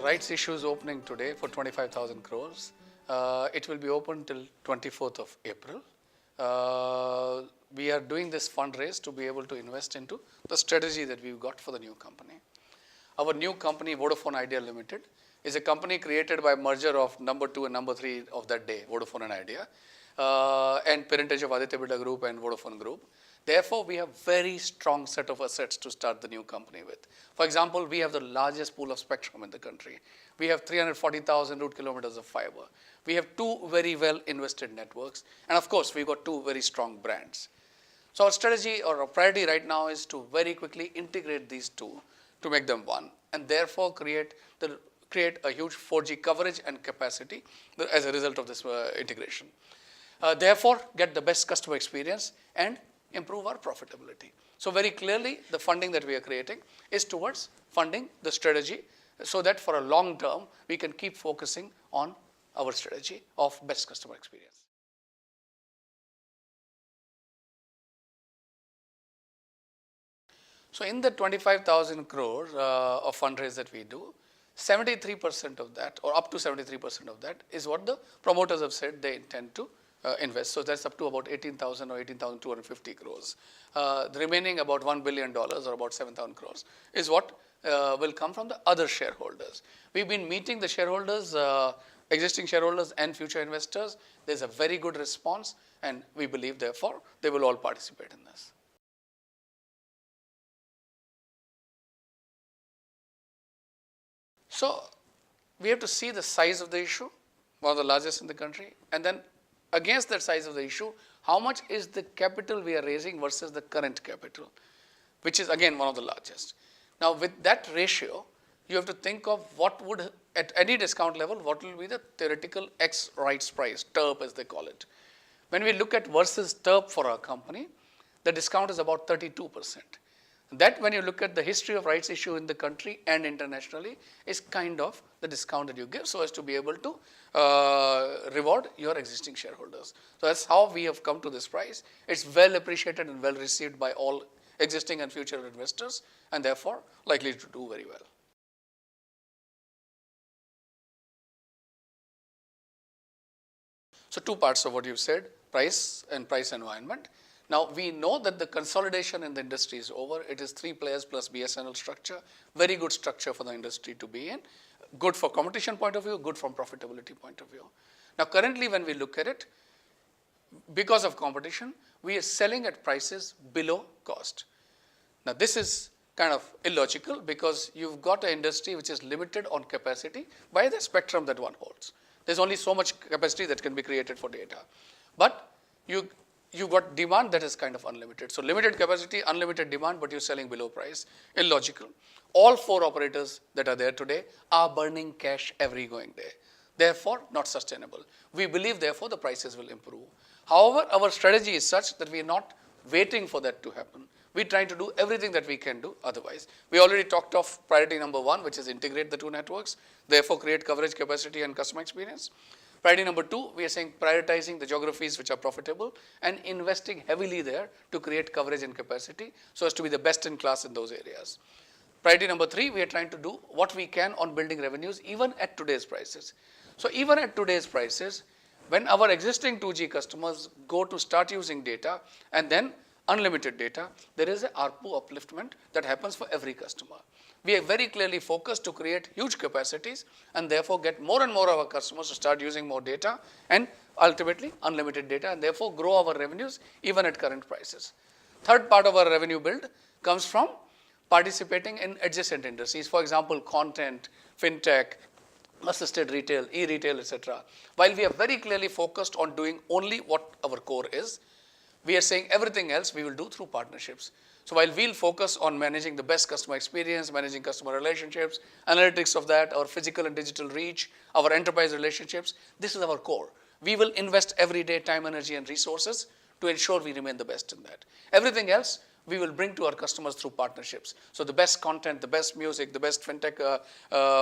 rights issue is opening today for 25,000 crores. It will be open till 24th of April. We are doing this fundraise to be able to invest into the strategy that we've got for the new company. Our new company, Vodafone Idea Limited, is a company created by merger of number 2 and number 3 of that day, Vodafone and Idea, and parentage of Aditya Birla Group and Vodafone Group. Therefore, we have very strong set of assets to start the new company with. For example, we have the largest pool of spectrum in the country. We have 340,000 route kilometers of fiber. We have 2 very well invested networks. And of course, we've got 2 very strong brands. So our strategy or our priority right now is to very quickly integrate these 2 to make them one, and therefore create a huge 4G coverage and capacity as a result of this integration. Therefore, get the best customer experience and improve our profitability. So very clearly, the funding that we are creating is towards funding the strategy so that for a long term, we can keep focusing on our strategy of best customer experience. So in the 25,000 crores of fundraise that we do, 73% of that, or up to 73% of that, is what the promoters have said they intend to invest. So that's up to about 18,000 or 18,250 crores. The remaining about $1 billion or about 7,000 crores is what will come from the other shareholders. We've been meeting the shareholders, existing shareholders and future investors. There's a very good response, and we believe, therefore, they will all participate in this. So we have to see the size of the issue, one of the largest in the country, and then against that size of the issue, how much is the capital we are raising versus the current capital, which is again one of the largest. Now with that ratio, you have to think of what would, at any discount level, what will be the theoretical X rights price, TERP as they call it. When we look at versus TERP for our company, the discount is about 32%. That, when you look at the history of rights issue in the country and internationally, is kind of the discount that you give so as to be able to reward your existing shareholders. So that's how we have come to this price. It's well appreciated and well received by all existing and future investors, and therefore likely to do very well. So 2 parts of what you've said, price and price environment. Now, we know that the consolidation in the industry is over. It is 3 players plus BSNL structure. Very good structure for the industry to be in. Good for competition point of view, good from profitability point of view. Now, currently when we look at it, because of competition, we are selling at prices below cost. Now, this is kind of illogical because you've got an industry which is limited on capacity by the spectrum that one holds. There's only so much capacity that can be created for data. But you've got demand that is kind of unlimited. So limited capacity, unlimited demand, but you're selling below price. Illogical. All 4 operators that are there today are burning cash every going day. Therefore, not sustainable. We believe, therefore, the prices will improve. However, our strategy is such that we are not waiting for that to happen. We're trying to do everything that we can do otherwise. We already talked of priority number 1, which is integrate the 2 networks, therefore create coverage, capacity, and customer experience. Priority number 2, we are saying prioritizing the geographies which are profitable and investing heavily there to create coverage and capacity so as to be the best in class in those areas. Priority number 3, we are trying to do what we can on building revenues even at today's prices. So even at today's prices, when our existing 2G customers go to start using data and then unlimited data, there is a ARPU upliftment that happens for every customer. We are very clearly focused to create huge capacities and therefore get more and more of our customers to start using more data and ultimately unlimited data, and therefore grow our revenues even at current prices. Third part of our revenue build comes from participating in adjacent industries, for example, content, fintech, assisted retail, e-retail, etc. While we are very clearly focused on doing only what our core is, we are saying everything else we will do through partnerships. So while we'll focus on managing the best customer experience, managing customer relationships, analytics of that, our physical and digital reach, our enterprise relationships, this is our core. We will invest every day time, energy, and resources to ensure we remain the best in that. Everything else we will bring to our customers through partnerships. So the best content, the best music, the best fintech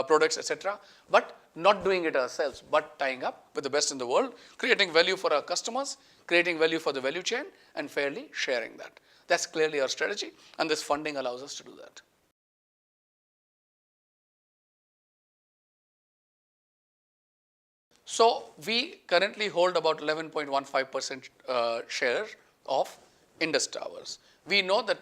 products, etc. But not doing it ourselves, but tying up with the best in the world, creating value for our customers, creating value for the value chain, and fairly sharing that. That's clearly our strategy, and this funding allows us to do that. So we currently hold about 11.15% share of Indus Towers. We know that,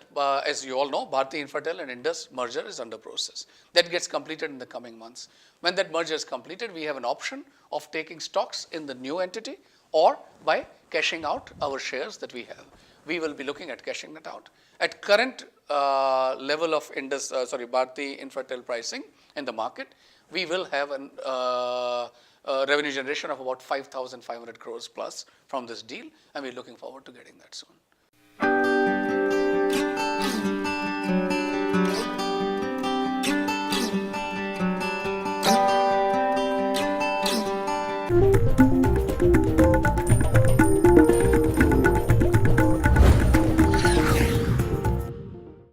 as you all know, Bharti Infratel and Indus merger is under process. That gets completed in the coming months. When that merger is completed, we have an option of taking stocks in the new entity or by cashing out our shares that we have. We will be looking at cashing that out. At current level of Bharti Infratel pricing in the market, we will have an revenue generation of about 5,500 crores plus from this deal, and we're looking forward to getting that soon.